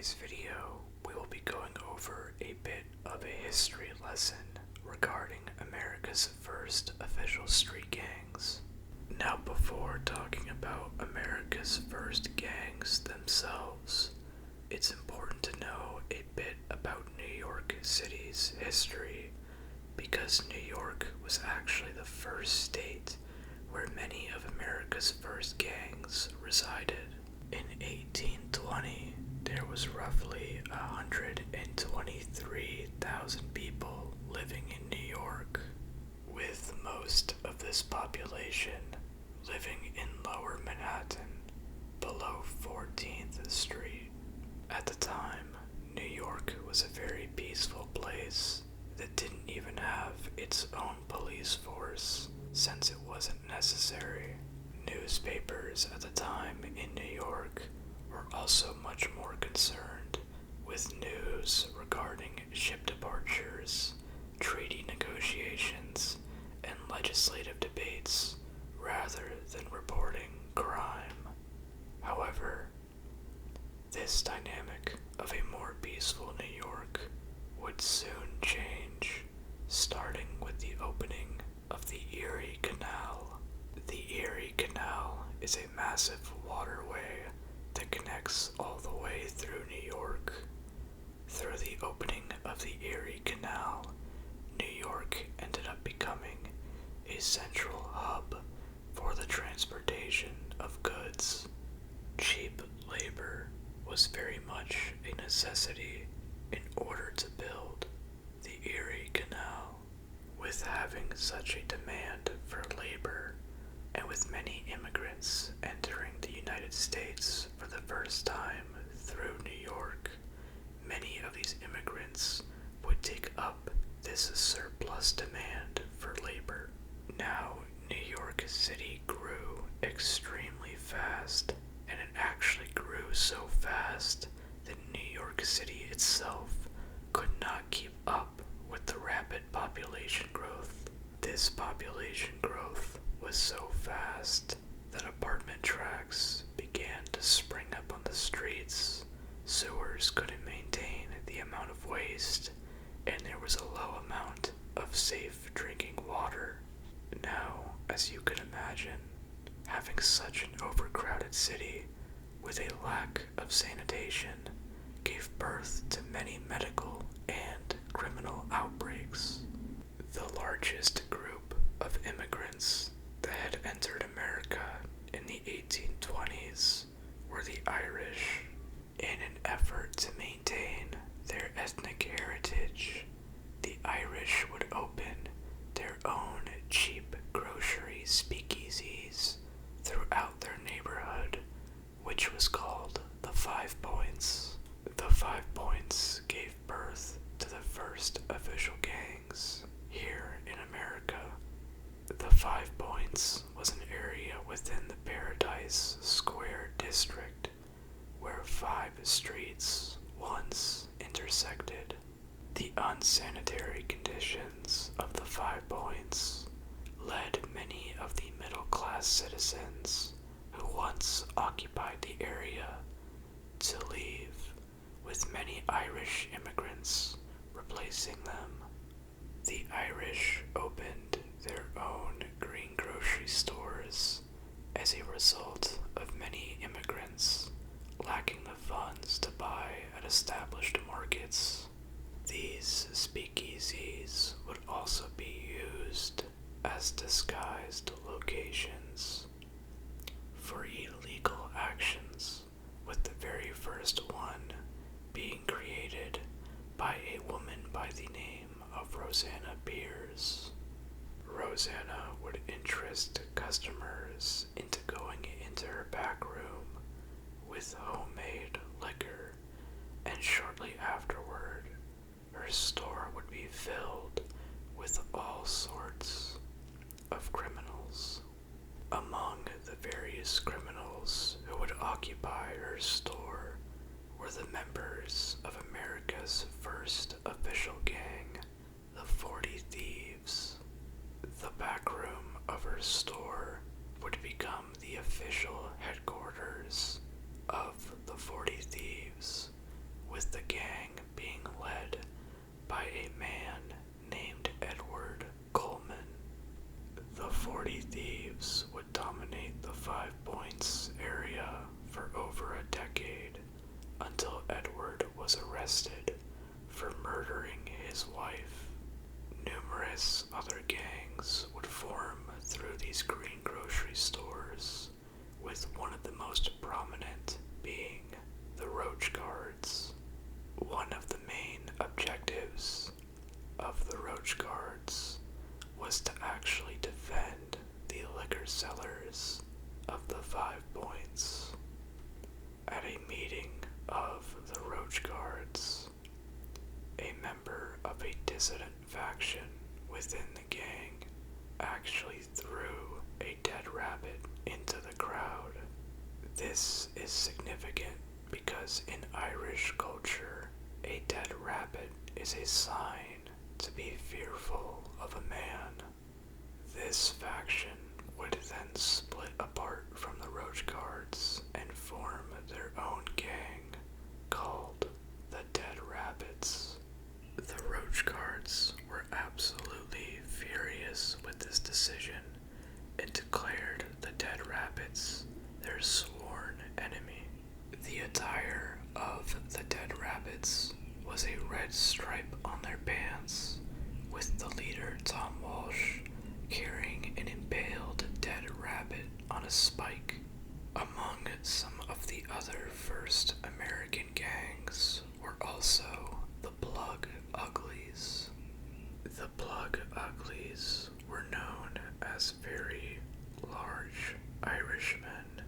today's video, we will be going over a bit of a history lesson regarding America's first official street gangs. Now, before talking about America's first gangs themselves, it's important to know a bit about New York City's history, because New York was actually the first state where many of America's first gangs resided. In 1820, there was roughly 123,000 people living in New York, with most of this population living in Lower Manhattan, below 14th Street. At the time, New York was a very peaceful place that didn't even have its own police force, since it wasn't necessary. Newspapers at the time in New York were also much more concerned with news regarding ship departures, treaty negotiations, and legislative debates, rather than reporting crime. However, this dynamic of a more peaceful New York would soon change, starting with the opening of the Erie Canal. The Erie Canal is a massive waterway that connects all the way through New York. Through the opening of the Erie Canal, New York ended up becoming a central hub for the transportation of goods. Cheap labor was very much a necessity in order to build the Erie Canal. With having such a demand for labor, and with many immigrants entering the United States for the first time through New York, many of these immigrants would take up this surplus demand for labor. Now, New York City grew extremely fast, and it actually grew so fast that New York City itself could not keep up with the rapid population growth. This population growth was so fast that apartment tracts began to spring up on the streets. Sewers couldn't maintain the amount of waste, and there was a low amount of safe drinking water. Now, as you can imagine, having such an overcrowded city with a lack of sanitation gave birth to many medical and criminal outbreaks. The largest group of immigrants that had entered America in the 1820s were the Irish. In an effort to maintain their ethnic heritage, the Irish would open their own cheap grocery speakeasies throughout their neighborhood, which was called the Five Points. The Five Points gave birth to the first official gangs here in America. The Five Points was an area within the Paradise Square district where 5 streets once intersected. The unsanitary conditions of the Five Points led many of the middle-class citizens who once occupied the area to leave, with many Irish immigrants replacing them. The Irish opened their own green grocery stores as a result of many immigrants lacking the funds to buy at established markets. These speakeasies would also be used as disguised locations for illegal actions, with the very first one being created by a woman by the name of Rosanna Beers. Rosanna would interest customers into going into her back room with homemade liquor, and shortly afterward, her store would be filled with all sorts of criminals. Among the various criminals who would occupy her store were the members of America's first official gang, the 40 Thieves. The back room of her store would become the official headquarters of the 40 Thieves, these green grocery stores, with one of the most prominent being the Roach Guards. One of the main objectives of the Roach Guards was to actually defend the liquor sellers of the 5 Points. At a meeting of the Roach Guards, a member of a dissident faction within the gang actually threw a dead rabbit into the crowd. This is significant because in Irish culture, a dead rabbit is a sign to be fearful of a man. This faction would then split apart from the Roach Guards and form their own gang called the Dead Rabbits. The Roach Guards were absolutely furious with this decision and declared the Dead Rabbits their sworn enemy. The attire of the Dead Rabbits was a red stripe on their pants, with the leader Tom Walsh carrying an impaled dead rabbit on a spike. Among some of the other first American gangs were also the Plug Uglies. The Plug Uglies were known as very large Irishmen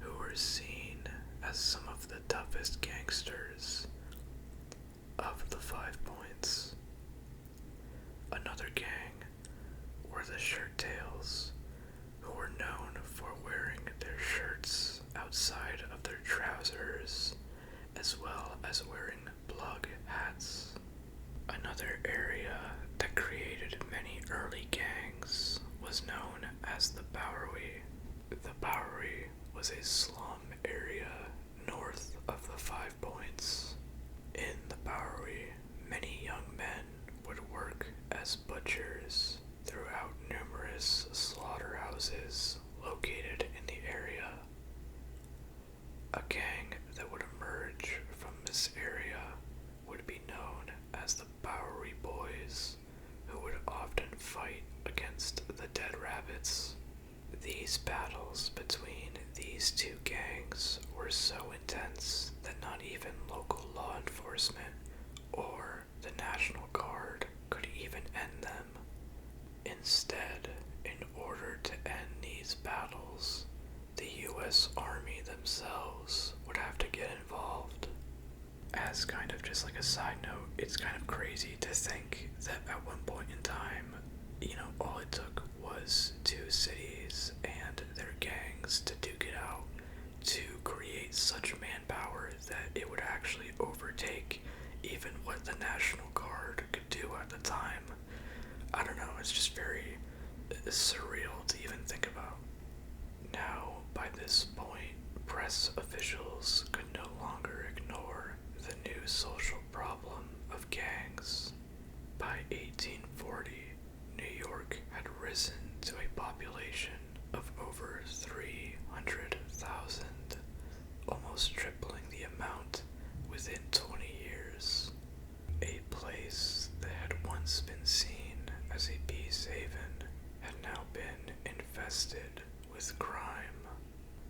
who were seen as some of the toughest gangsters of the 5 Points. Another gang were the Shirt Tails, who were known for wearing their shirts outside of their trousers, as well as wearing plug hats. Another area that created many early gangs was known as the Bowery. The Bowery was a slum area north of the 5 Points. In the Bowery, many young men would work as butchers throughout numerous slaughterhouses located in the area. A gang that would emerge from this area would be known as the Bowery Boys, who would often fight against the Dead Rabbits. These battles between these two gangs were so intense that not even local law enforcement or the National Guard could even end them. Instead, in order to end these battles, the U.S. Army themselves would have to get involved. As kind of just like a side note, it's kind of crazy to think that at one point in time, all it took was 2 cities and their gangs to duke it out to create such manpower that it would actually overtake even what the National Guard could do at the time. I don't know, it's just very surreal to even think about. Now, by this point, press officials could no longer ignore the new social problem of gangs. By 1840, New York had risen to a population of over 300,000, almost tripling the amount within 20 years. A place that had once been seen as a peace haven had now been infested with crime,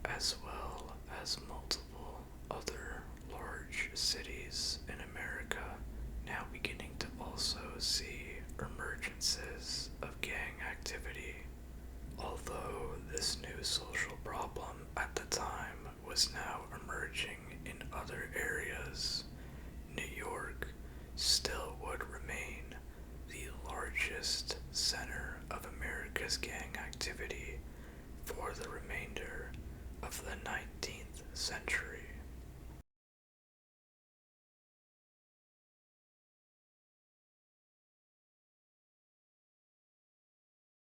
as well as multiple other large cities in America now beginning to also see emergences of gang activity. Although this new social problem at the time was now emerging in other areas, New York still would remain the largest center of America's gang activity for the remainder of the 19th century.